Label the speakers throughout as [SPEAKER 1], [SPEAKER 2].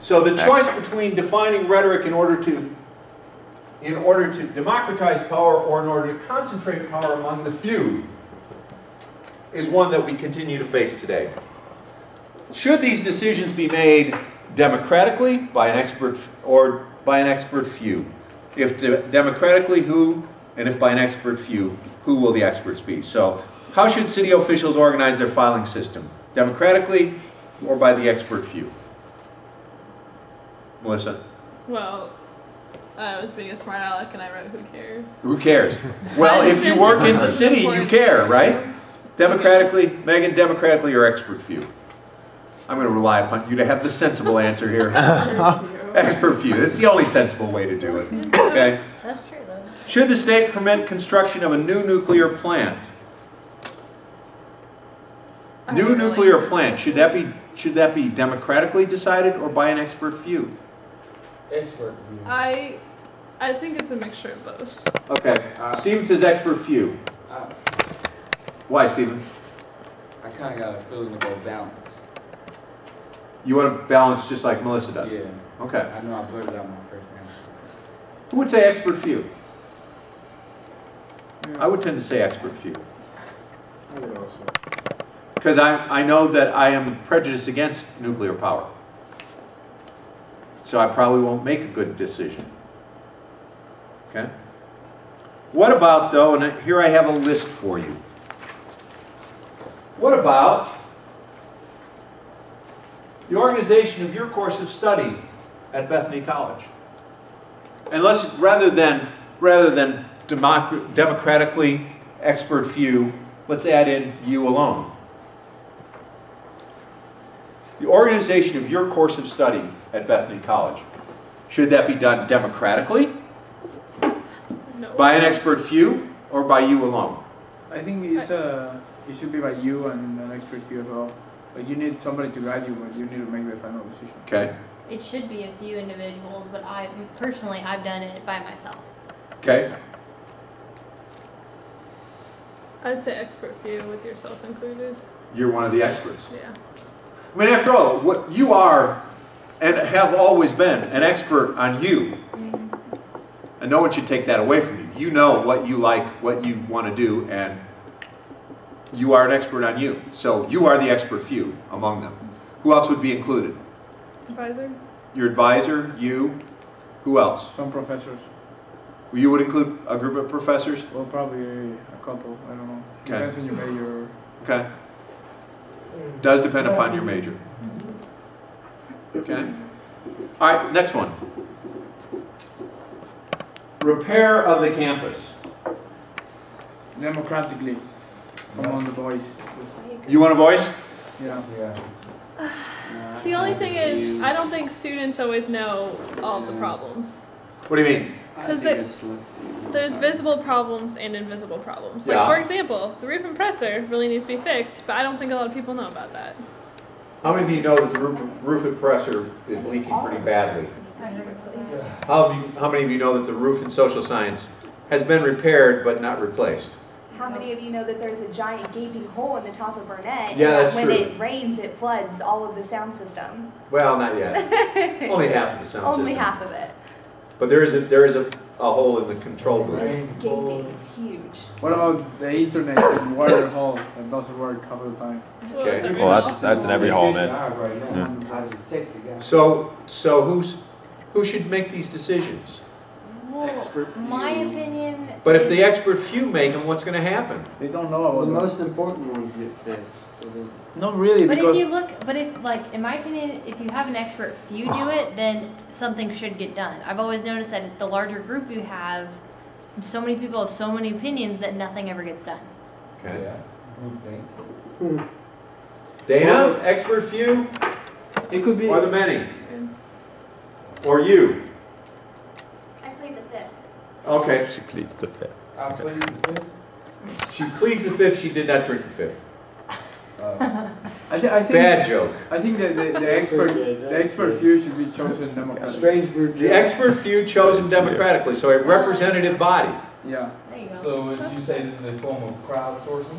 [SPEAKER 1] So the choice between defining rhetoric in order to democratize power or in order to concentrate power among the few is one that we continue to face today. Should these decisions be made democratically by an expert or by an expert few? If democratically, who? And if by an expert few, who will the experts be? So how should city officials organize their filing system? Democratically or by the expert few? Melissa?
[SPEAKER 2] Well, I was being a smart aleck and I wrote who cares.
[SPEAKER 1] Who cares? Well, if you work in the city, you care, right? Democratically, Megan, democratically or expert few? I'm going to rely upon you to have the sensible answer here. Expert few. That's the only sensible way to do it. Okay?
[SPEAKER 3] That's true, though.
[SPEAKER 1] Should the state permit construction of a new nuclear plant? New nuclear plant. Should that be democratically decided or by an expert few?
[SPEAKER 4] Expert view.
[SPEAKER 2] I think it's a mixture of both.
[SPEAKER 1] Okay. Stephen says expert few. Why, Stephen?
[SPEAKER 4] I kind of got a feeling about balance.
[SPEAKER 1] You want to balance just like Melissa does?
[SPEAKER 4] Yeah.
[SPEAKER 1] Okay.
[SPEAKER 4] I know I blurted out my first answer.
[SPEAKER 1] Who would say expert few?
[SPEAKER 5] Yeah.
[SPEAKER 1] I would tend to say expert few.
[SPEAKER 5] I would also.
[SPEAKER 1] Because I know that I am prejudiced against nuclear power. So I probably won't make a good decision. Okay? What about, though, and here I have a list for you. What about the organization of your course of study at Bethany College? And let's, rather than democratically expert few, let's add in you alone. The organization of your course of study at Bethany College, should that be done democratically,
[SPEAKER 2] No.
[SPEAKER 1] by an expert few, or by you alone?
[SPEAKER 5] I think it should be by you and an expert few as well. Like you need somebody to guide you, but you need to make the final decision.
[SPEAKER 1] Okay.
[SPEAKER 3] It should be a few individuals, but personally, I've done it by myself.
[SPEAKER 1] Okay.
[SPEAKER 2] I'd say expert few with yourself included.
[SPEAKER 1] You're one of the experts.
[SPEAKER 2] Yeah.
[SPEAKER 1] I mean, after all, what you are and have always been an expert on you. And no one should take that away from you. You know what you like, what you want to do, and you are an expert on you. So you are the expert few among them. Who else would be included?
[SPEAKER 2] Advisor?
[SPEAKER 1] Your advisor, you, who else?
[SPEAKER 5] Some professors.
[SPEAKER 1] You would include a group of professors?
[SPEAKER 5] Well, probably a couple. I don't know.
[SPEAKER 1] Okay.
[SPEAKER 5] Depends on your major.
[SPEAKER 1] Okay. Does depend upon your major. Okay. All right, next one. Repair of the campus.
[SPEAKER 5] Democratically, among the boys.
[SPEAKER 1] You want a voice?
[SPEAKER 5] Yeah.
[SPEAKER 4] Yeah.
[SPEAKER 2] The only thing is, I don't think students always know all the problems.
[SPEAKER 1] What do you mean?
[SPEAKER 2] Because there's visible problems and invisible problems. Like,
[SPEAKER 1] Yeah.
[SPEAKER 2] for example, the roof compressor really needs to be fixed, but I don't think a lot of people know about that.
[SPEAKER 1] How many of you know that the roof compressor is leaking pretty badly? How many of you know that the roof in social science has been repaired but not replaced?
[SPEAKER 6] How many of you know that there's a giant gaping hole in the top of Burnett?
[SPEAKER 1] Yeah,
[SPEAKER 6] and
[SPEAKER 1] that's
[SPEAKER 6] when
[SPEAKER 1] true.
[SPEAKER 6] it rains, it floods all of the sound system.
[SPEAKER 1] Well, not yet. Only half of the sound
[SPEAKER 6] Only
[SPEAKER 1] system.
[SPEAKER 6] half of it.
[SPEAKER 1] But there is a hole in the control booth.
[SPEAKER 6] It's gaping. It's huge.
[SPEAKER 5] What about the internet in water hall that doesn't work half of the time?
[SPEAKER 1] Okay.
[SPEAKER 7] Well, that's in every hall, man.
[SPEAKER 1] So who should make these decisions?
[SPEAKER 3] Well, my opinion.
[SPEAKER 1] But if
[SPEAKER 3] is-
[SPEAKER 1] the expert few make them, what's going to happen?
[SPEAKER 5] They don't know
[SPEAKER 4] The
[SPEAKER 5] about that.
[SPEAKER 4] most important ones get fixed. So
[SPEAKER 5] Not really,
[SPEAKER 3] But
[SPEAKER 5] because
[SPEAKER 3] if you look, but if, like, in my opinion, if you have an expert few do it, then something should get done. I've always noticed that the larger group you have, so many people have so many opinions that nothing ever gets done.
[SPEAKER 1] Okay.
[SPEAKER 4] yeah. Okay.
[SPEAKER 1] Dana, expert few,
[SPEAKER 5] it could be.
[SPEAKER 1] or the many? Or you?
[SPEAKER 6] I played the fifth.
[SPEAKER 1] Okay.
[SPEAKER 7] She pleads the fifth.
[SPEAKER 4] I played the fifth.
[SPEAKER 1] She pleads the fifth, she did not drink the fifth.
[SPEAKER 5] I think.
[SPEAKER 1] Bad joke.
[SPEAKER 5] I think that the expert few should be chosen
[SPEAKER 4] A
[SPEAKER 5] democratically.
[SPEAKER 4] strange group.
[SPEAKER 1] The expert few chosen democratically, so a representative body.
[SPEAKER 5] Yeah.
[SPEAKER 3] There you go.
[SPEAKER 4] So would you say this is a form of crowdsourcing?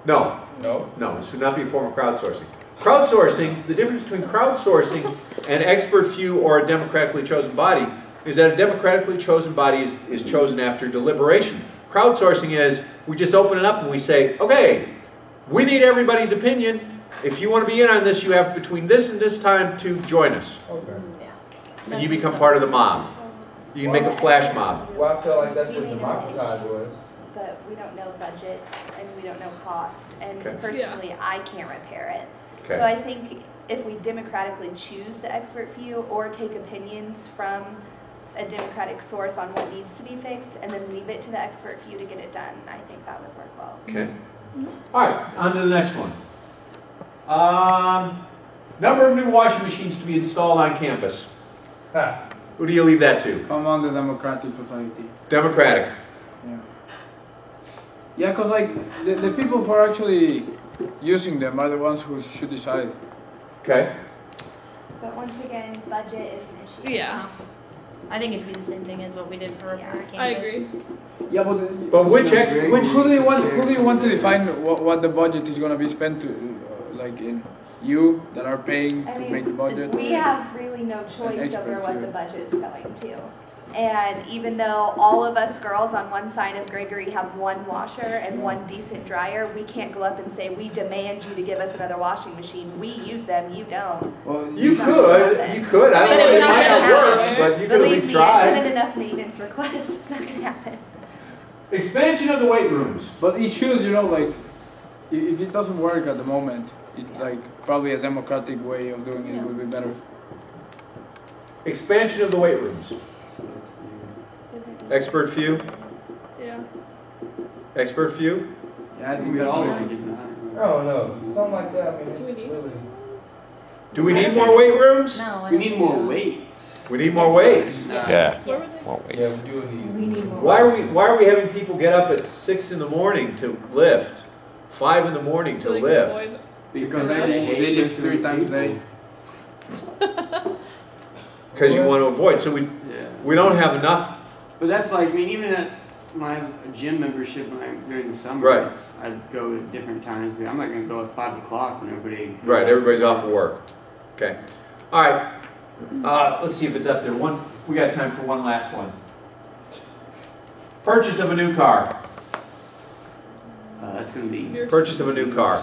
[SPEAKER 1] No,
[SPEAKER 4] No.
[SPEAKER 1] no, this would not be a form of crowdsourcing. Crowdsourcing, the difference between crowdsourcing and expert few or a democratically chosen body is that a democratically chosen body is chosen after deliberation. Crowdsourcing is, we just open it up and we say, okay, we need everybody's opinion. If you want to be in on this, you have between this and this time to join us.
[SPEAKER 4] Okay.
[SPEAKER 1] And you become part of the mob. You can make a flash mob.
[SPEAKER 4] Well, I feel like that's
[SPEAKER 6] We
[SPEAKER 4] what
[SPEAKER 6] made
[SPEAKER 4] democratized was.
[SPEAKER 6] innovations, but we don't know budgets and we don't know cost. And
[SPEAKER 1] Okay.
[SPEAKER 6] personally, I can't repair it.
[SPEAKER 1] Okay.
[SPEAKER 6] So I think if we democratically choose the expert few or take opinions from a democratic source on what needs to be fixed and then leave it to the expert few to get it done, I think that would work well.
[SPEAKER 1] Okay. All right, on to the next one. Number of new washing machines to be installed on campus.
[SPEAKER 4] Ha.
[SPEAKER 1] Who do you leave that to?
[SPEAKER 5] Come on, the democratic society.
[SPEAKER 1] Democratic.
[SPEAKER 5] Yeah. Yeah, because like the people who are actually using them are the ones who should decide.
[SPEAKER 1] Okay.
[SPEAKER 6] But once again, budget is an issue.
[SPEAKER 2] Yeah,
[SPEAKER 3] I think it should be the same thing as what we did for repair campus.
[SPEAKER 2] I agree.
[SPEAKER 5] Yeah,
[SPEAKER 1] But which
[SPEAKER 5] who do you want to define what the budget is going to be spent to, like in you that are paying
[SPEAKER 6] I
[SPEAKER 5] to
[SPEAKER 6] mean,
[SPEAKER 5] make the budget?
[SPEAKER 6] we have really no choice
[SPEAKER 5] expert
[SPEAKER 6] over what
[SPEAKER 5] few.
[SPEAKER 6] the budget's going to. And even though all of us girls on one side of Gregory have one washer and one decent dryer, we can't go up and say, we demand you to give us another washing machine. We use them, you don't.
[SPEAKER 5] Well,
[SPEAKER 1] You could. I don't
[SPEAKER 2] But
[SPEAKER 1] know,
[SPEAKER 2] it's
[SPEAKER 1] it
[SPEAKER 2] not
[SPEAKER 1] might not
[SPEAKER 2] gonna
[SPEAKER 1] work,
[SPEAKER 2] happen.
[SPEAKER 1] but you could at
[SPEAKER 6] Believe
[SPEAKER 1] least
[SPEAKER 6] me, I put in
[SPEAKER 1] try.
[SPEAKER 6] enough maintenance requests, it's not gonna happen.
[SPEAKER 1] Expansion of the weight rooms.
[SPEAKER 5] But it should, like, if it doesn't work at the moment, it like probably a democratic way of doing it would be better.
[SPEAKER 1] Expansion of the weight rooms. Expert few.
[SPEAKER 2] Yeah.
[SPEAKER 1] Expert few.
[SPEAKER 5] Yeah, I think
[SPEAKER 4] We
[SPEAKER 5] that's
[SPEAKER 4] all
[SPEAKER 5] what
[SPEAKER 4] like
[SPEAKER 5] it
[SPEAKER 4] it. I don't know. Something like that. I mean,
[SPEAKER 2] Do we
[SPEAKER 4] it's
[SPEAKER 2] need-
[SPEAKER 4] really.
[SPEAKER 1] Do we need more weight rooms?
[SPEAKER 3] No, I
[SPEAKER 4] We
[SPEAKER 3] don't
[SPEAKER 4] need
[SPEAKER 3] think
[SPEAKER 4] more
[SPEAKER 3] so.
[SPEAKER 4] weights.
[SPEAKER 1] We need more weights.
[SPEAKER 7] Yeah.
[SPEAKER 2] Where were they?
[SPEAKER 7] Won't
[SPEAKER 4] Yeah,
[SPEAKER 7] wait.
[SPEAKER 4] we do need.
[SPEAKER 3] We need more.
[SPEAKER 1] Why are we having people get up at 6 in the morning to lift? 5 in the morning
[SPEAKER 2] So
[SPEAKER 1] to
[SPEAKER 2] they can
[SPEAKER 1] lift?
[SPEAKER 2] avoid-
[SPEAKER 5] Because
[SPEAKER 4] I
[SPEAKER 5] they
[SPEAKER 4] hate
[SPEAKER 5] lift 3
[SPEAKER 4] lifting
[SPEAKER 5] times a
[SPEAKER 4] people.
[SPEAKER 5] day.
[SPEAKER 1] Because you want to avoid. So
[SPEAKER 4] Yeah.
[SPEAKER 1] we don't have enough.
[SPEAKER 8] But that's like, I mean, even at my gym membership when I'm during the summer,
[SPEAKER 1] Right.
[SPEAKER 8] I'd go at different times, but I'm not gonna go at 5 o'clock when everybody.
[SPEAKER 1] Right, everybody's off of work. Okay. All right. Let's see if it's up there. We got time for one last one. Purchase of a new car.
[SPEAKER 8] That's gonna be.
[SPEAKER 2] Yours.
[SPEAKER 1] Purchase of a new car.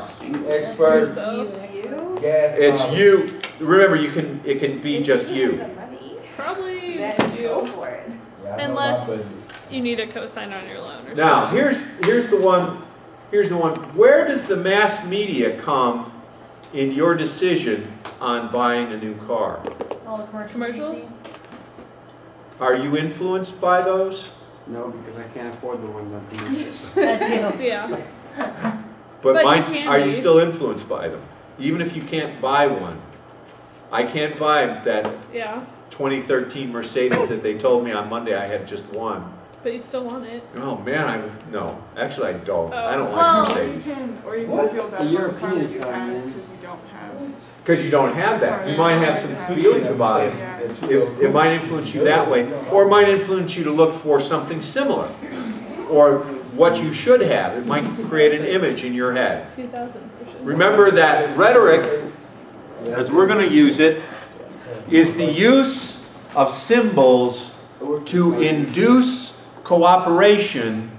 [SPEAKER 4] Expert.
[SPEAKER 2] Yourself.
[SPEAKER 6] You?
[SPEAKER 4] Gas.
[SPEAKER 1] It's
[SPEAKER 4] mileage.
[SPEAKER 1] you. Remember, it can be
[SPEAKER 6] If
[SPEAKER 1] just
[SPEAKER 6] have
[SPEAKER 1] you.
[SPEAKER 6] the money,
[SPEAKER 2] Probably
[SPEAKER 6] then go
[SPEAKER 2] you.
[SPEAKER 6] for it.
[SPEAKER 4] Yeah, I know
[SPEAKER 2] Unless-
[SPEAKER 4] my budget.
[SPEAKER 2] You need a cosigner on your loan or
[SPEAKER 1] Now,
[SPEAKER 2] something.
[SPEAKER 1] here's the one. Here's the one. Where does the mass media come in your decision on buying a new car?
[SPEAKER 3] All the commercials.
[SPEAKER 2] Commercials?
[SPEAKER 1] Are you influenced by those?
[SPEAKER 8] No, because I can't afford the ones on commercials.
[SPEAKER 3] That's you.
[SPEAKER 2] Yeah.
[SPEAKER 1] But
[SPEAKER 2] But you
[SPEAKER 1] mine,
[SPEAKER 2] can
[SPEAKER 1] are you
[SPEAKER 2] be.
[SPEAKER 1] still influenced by them? Even if you can't buy one. I can't buy that
[SPEAKER 2] Yeah.
[SPEAKER 1] 2013 Mercedes that they told me on Monday I had just one.
[SPEAKER 2] But you still want it.
[SPEAKER 1] Oh man, no. Actually I don't. I don't
[SPEAKER 3] Well-
[SPEAKER 1] like Mercedes.
[SPEAKER 9] Or you
[SPEAKER 4] What?
[SPEAKER 9] can feel
[SPEAKER 8] It's
[SPEAKER 9] bad
[SPEAKER 8] a
[SPEAKER 9] about the car
[SPEAKER 8] European
[SPEAKER 9] that you
[SPEAKER 8] car,
[SPEAKER 9] have
[SPEAKER 8] man.
[SPEAKER 9] because you don't have.
[SPEAKER 1] Because you don't have that. You might have some feelings about it. It might influence you that way, or it might influence you to look for something similar, or what you should have. It might create an image in your head.
[SPEAKER 2] 2000 for sure.
[SPEAKER 1] Remember that rhetoric, as we're going to use it, is the use of symbols to induce cooperation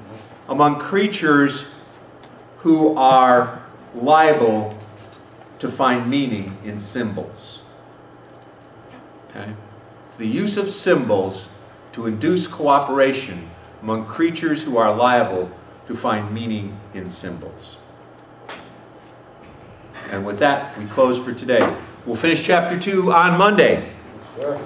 [SPEAKER 1] among creatures who are liable to find meaning in symbols. Okay? The use of symbols to induce cooperation among creatures who are liable to find meaning in symbols. And with that, we close for today. We'll finish chapter 2 on Monday.
[SPEAKER 4] Sure.